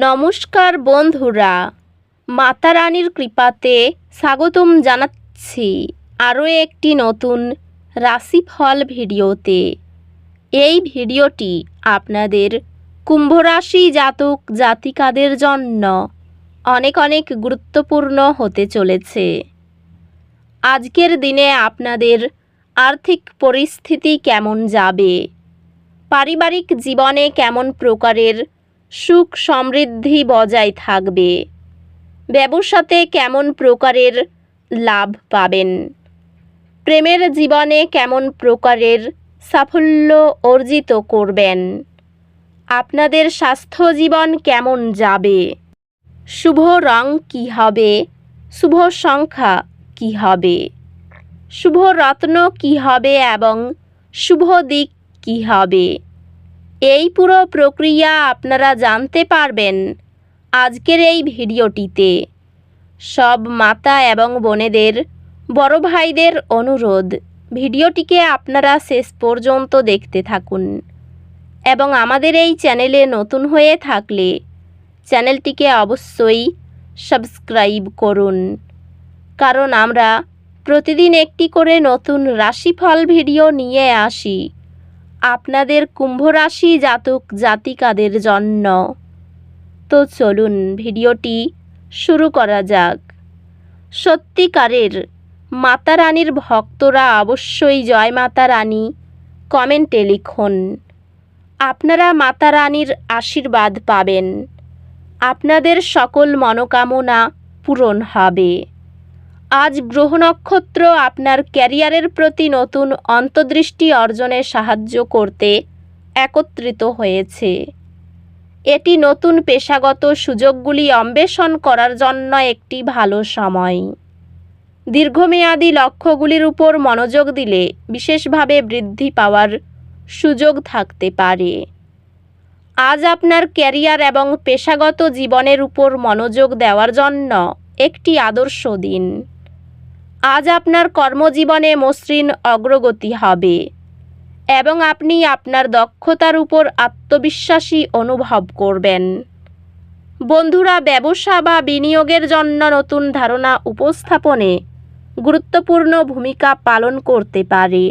নমস্কার বন্ধুরা, মাতা রানীর কৃপাতে স্বাগতম জানাচ্ছি আরও একটি নতুন রাশিফল ভিডিওতে। এই ভিডিওটি আপনাদের কুম্ভ রাশি জাতক জাতিকাদের জন্য অনেক অনেক গুরুত্বপূর্ণ হতে চলেছে। আজকের দিনে আপনাদের আর্থিক পরিস্থিতি কেমন যাবে, পারিবারিক জীবনে কেমন প্রকারের সুখ সমৃদ্ধি বজায় থাকবে, ব্যবসাতে কেমন প্রকারের লাভ পাবেন, প্রেমের জীবনে কেমন প্রকারের সাফল্য অর্জিত করবেন, আপনাদের স্বাস্থ্য জীবন কেমন যাবে, শুভ রং কী হবে, শুভ সংখ্যা কী হবে, শুভ রত্ন কী হবে এবং শুভ দিক কী হবে, এই পুরো প্রক্রিয়া আপনারা জানতে পারবেন আজকের এই ভিডিওটিতে। সব মাতা এবং বোনেদের, বড় ভাইদের অনুরোধ, ভিডিওটিকে আপনারা শেষ পর্যন্ত দেখতে থাকুন এবং আমাদের এই চ্যানেলে নতুন হয়ে থাকলে চ্যানেলটিকে অবশ্যই সাবস্ক্রাইব করুন, কারণ আমরা প্রতিদিন একটি করে নতুন রাশিফল ভিডিও নিয়ে আসি আপনাদের কুম্ভ রাশি জাতক জাতিকাদের জন্য। তো চলুন ভিডিওটি শুরু করা যাক। সত্যিকারের মাতা রানীর ভক্তরা অবশ্যই জয় মাতা রানী কমেন্টে লিখুন। আপনারা মাতা রানীর আশীর্বাদ পাবেন, আপনাদের সকল মনোকামনা পূরণ হবে। আজ গ্রহ নক্ষত্র আপনার ক্যারিয়ারের প্রতি নতুন অন্তর্দৃষ্টি অর্জনে সাহায্য করতে একত্রিত হয়েছে। এটি নতুন পেশাগত সুযোগগুলি অন্বেষণ করার জন্য একটি ভালো সময়। দীর্ঘমেয়াদী লক্ষ্যগুলির উপর মনোযোগ দিলে বিশেষভাবে বৃদ্ধি পাওয়ার সুযোগ থাকতে পারে। আজ আপনার ক্যারিয়ার এবং পেশাগত জীবনের উপর মনোযোগ দেওয়ার জন্য একটি আদর্শ দিন। আজ আপনার কর্মজীবনে মসৃণ অগ্রগতি হবে এবং আপনি আপনার দক্ষতার উপর আত্মবিশ্বাসী অনুভব করবেন। বন্ধুরা, ব্যবসা বা বিনিয়োগের জন্য নতুন ধারণা উপস্থাপনে গুরুত্বপূর্ণ ভূমিকা পালন করতে পারে।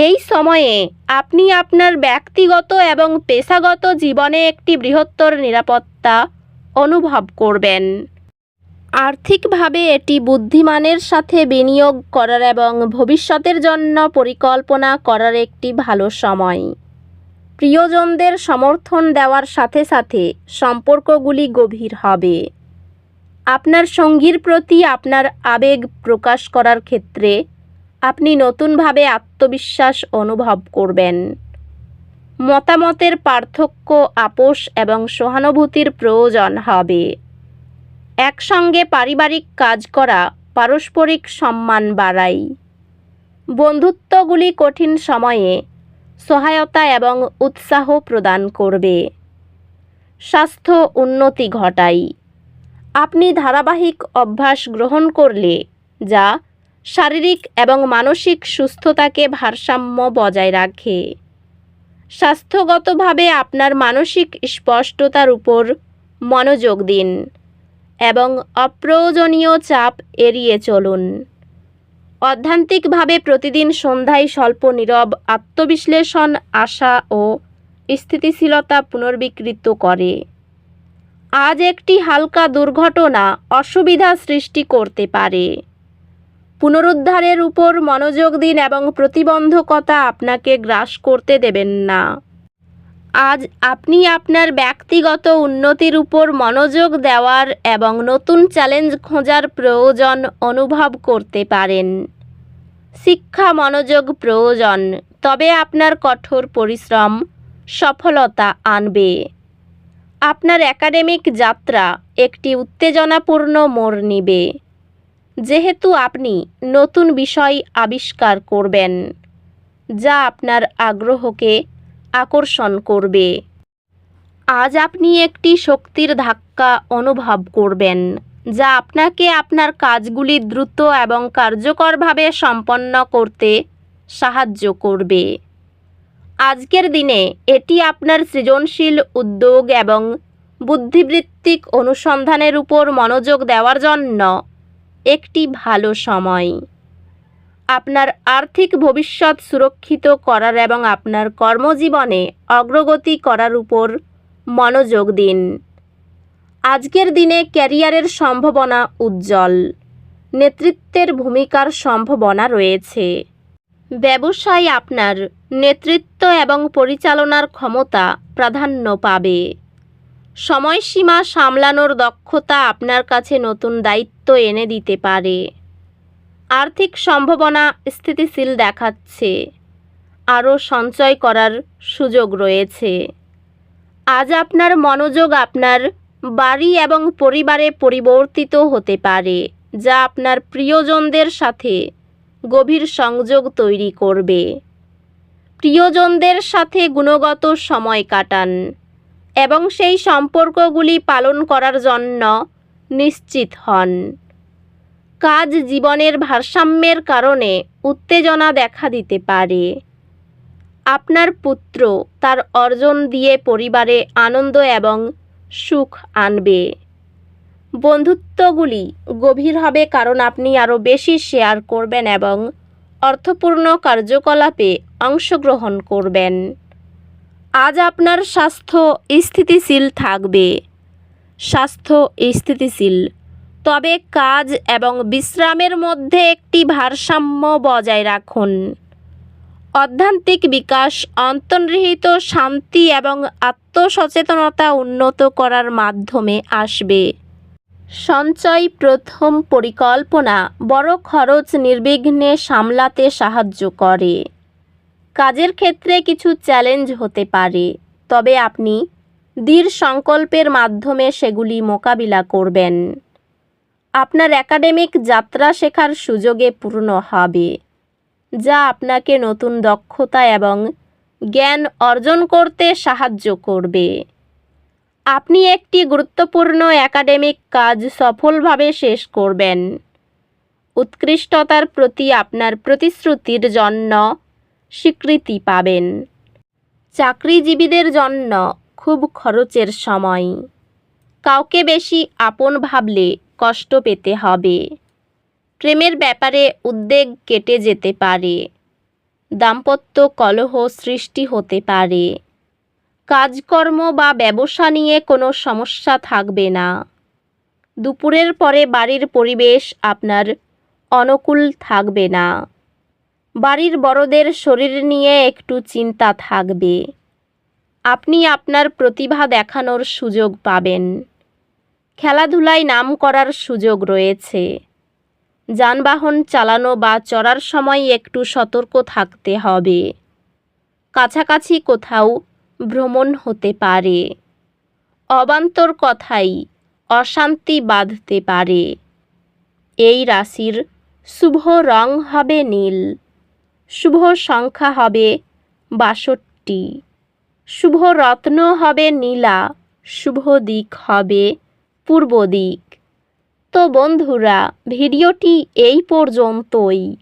এই সময়ে আপনি আপনার ব্যক্তিগত এবং পেশাগত জীবনে একটি বৃহত্তর নিরাপত্তা অনুভব করবেন। আর্থিকভাবে এটি বুদ্ধিমানের সাথে বিনিয়োগ করার এবং ভবিষ্যতের জন্য পরিকল্পনা করার একটি ভালো সময়। প্রিয়জনদের সমর্থন দেওয়ার সাথে সাথে সম্পর্কগুলি গভীর হবে। আপনার সঙ্গীর প্রতি আপনার আবেগ প্রকাশ করার ক্ষেত্রে আপনি নতুনভাবে আত্মবিশ্বাস অনুভব করবেন। মতামতের পার্থক্য, আপোষ এবং সহানুভূতির প্রয়োজন হবে। একসঙ্গে পারিবারিক কাজ করা পারস্পরিক সম্মান বাড়ায়। বন্ধুত্বগুলি কঠিন সময়ে সহায়তা এবং উৎসাহ প্রদান করবে। স্বাস্থ্য উন্নতি ঘটায়। আপনি ধারাবাহিক অভ্যাস গ্রহণ করলে যা শারীরিক এবং মানসিক সুস্থতাকে ভারসাম্য বজায় রাখে। স্বাস্থ্যগতভাবে আপনার মানসিক স্পষ্টতার উপর মনোযোগ দিন এবং অপ্রয়োজনীয় চাপ এড়িয়ে চলুন। অধ্যাত্মিকভাবে প্রতিদিন সন্ধ্যায় স্বল্প নীরব আত্মবিশ্লেষণ আশা ও স্থিতিশীলতা পুনর্বিকৃত করে। আজ একটি হালকা দুর্ঘটনা অসুবিধা সৃষ্টি করতে পারে। পুনরুদ্ধারের উপর মনোযোগ দিন এবং প্রতিবন্ধকতা আপনাকে গ্রাস করতে দেবেন না। আজ আপনি আপনার ব্যক্তিগত উন্নতির উপর মনোযোগ দেওয়ার এবং নতুন চ্যালেঞ্জ খোঁজার প্রয়োজন অনুভব করতে পারেন। শিক্ষা মনোযোগ প্রয়োজন, তবে আপনার কঠোর পরিশ্রম সফলতা আনবে। আপনার একাডেমিক যাত্রা একটি উত্তেজনাপূর্ণ মোড় নেবে, যেহেতু আপনি নতুন বিষয় আবিষ্কার করবেন যা আপনার আগ্রহকে আকর্ষণ করবে। আজ আপনি একটি শক্তির ধাক্কা অনুভব করবেন যা আপনাকে আপনার কাজগুলি দ্রুত এবং কার্যকরভাবে সম্পন্ন করতে সাহায্য করবে। আজকের দিনে এটি আপনার সৃজনশীল উদ্যোগ এবং বুদ্ধিবৃত্তিক অনুসন্ধানের উপর মনোযোগ দেওয়ার জন্য একটি ভালো সময়। আপনার আর্থিক ভবিষ্যৎ সুরক্ষিত করার এবং আপনার কর্মজীবনে অগ্রগতি করার উপর মনোযোগ দিন। আজকের দিনে ক্যারিয়ারের সম্ভাবনা উজ্জ্বল। নেতৃত্বের ভূমিকার সম্ভাবনা রয়েছে। ব্যবসায় আপনার নেতৃত্ব এবং পরিচালনার ক্ষমতা প্রাধান্য পাবে। সময়সীমা সামলানোর দক্ষতা আপনার কাছে নতুন দায়িত্ব এনে দিতে পারে। আর্থিক সম্ভাবনা স্থিতিশীল দেখাচ্ছে। আরও সঞ্চয় করার সুযোগ রয়েছে। আজ আপনার মনোযোগ আপনার বাড়ি এবং পরিবারে পরিবর্তিত হতে পারে, যা আপনার প্রিয়জনদের সাথে গভীর সংযোগ তৈরি করবে। প্রিয়জনদের সাথে গুণগত সময় কাটান এবং সেই সম্পর্কগুলি পালন করার জন্য নিশ্চিত হন। কাজ জীবনের ভারসাম্যের কারণে উত্তেজনা দেখা দিতে পারে। আপনার পুত্র তার অর্জন দিয়ে পরিবারে আনন্দ এবং সুখ আনবে। বন্ধুত্বগুলি গভীর হবে কারণ আপনি আরও বেশি শেয়ার করবেন এবং অর্থপূর্ণ কার্যকলাপে অংশগ্রহণ করবেন। আজ আপনার স্বাস্থ্য স্থিতিশীল থাকবে। স্বাস্থ্য স্থিতিশীল, তবে কাজ এবং বিশ্রামের মধ্যে একটি ভারসাম্য বজায় রাখুন। আধ্যাত্মিক বিকাশ, অন্তর্নিহিত শান্তি এবং আত্মসচেতনতা উন্নত করার মাধ্যমে আসবে। সঞ্চয় প্রথম পরিকল্পনা বড় খরচ নির্বিঘ্নে সামলাতে সাহায্য করে। কাজের ক্ষেত্রে কিছু চ্যালেঞ্জ হতে পারে, তবে আপনি দৃঢ় সংকল্পের মাধ্যমে সেগুলি মোকাবিলা করবেন। আপনার একাডেমিক যাত্রা শেখার সুযোগে পূর্ণ হবে, যা আপনাকে নতুন দক্ষতা এবং জ্ঞান অর্জন করতে সাহায্য করবে। আপনি একটি গুরুত্বপূর্ণ একাডেমিক কাজ সফলভাবে শেষ করবেন। উৎকৃষ্টতার প্রতি আপনার প্রতিশ্রুতির জন্য স্বীকৃতি পাবেন। চাকরিজীবীদের জন্য খুব খরচের সময়। কাউকে বেশি আপন ভাবলে কষ্ট পেতে হবে। প্রেমের ব্যাপারে উদ্বেগ কেটে যেতে পারে। দাম্পত্য কলহ সৃষ্টি হতে পারে। কাজকর্ম বা ব্যবসা নিয়ে কোনো সমস্যা থাকবে না। দুপুরের পরে বাড়ির পরিবেশ আপনার অনুকূল থাকবে না। বাড়ির বড়দের শরীর নিয়ে একটু চিন্তা থাকবে। আপনি আপনার প্রতিভা দেখানোর সুযোগ পাবেন। খেলাধুলায় নাম করার সুযোগ রয়েছে। যানবাহন চালানো বা চড়ার সময় একটু সতর্ক থাকতে হবে। কাছাকাছি কোথাও ভ্রমণ হতে পারে। অবান্তর কথাই অশান্তি বাঁধতে পারে। এই রাশির শুভ রং হবে নীল। শুভ সংখ্যা হবে 62। শুভ রত্ন হবে নীলা। শুভ দিক হবে পূর্ব দিক। তো বন্ধুরা, ভিডিওটি এই পর্যন্তই।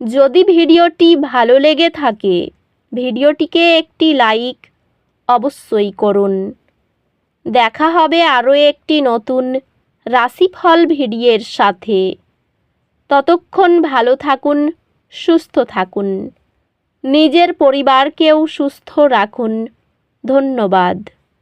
যদি ভিডিওটি ভালো লেগে থাকে, ভিডিওটিকে একটি লাইক অবশ্যই করুন। দেখা হবে আরও একটি নতুন রাশিফল ভিডিওর সাথে। ততক্ষণ ভালো থাকুন, সুস্থ থাকুন। নিজের পরিবারকেও সুস্থ রাখুন। ধন্যবাদ।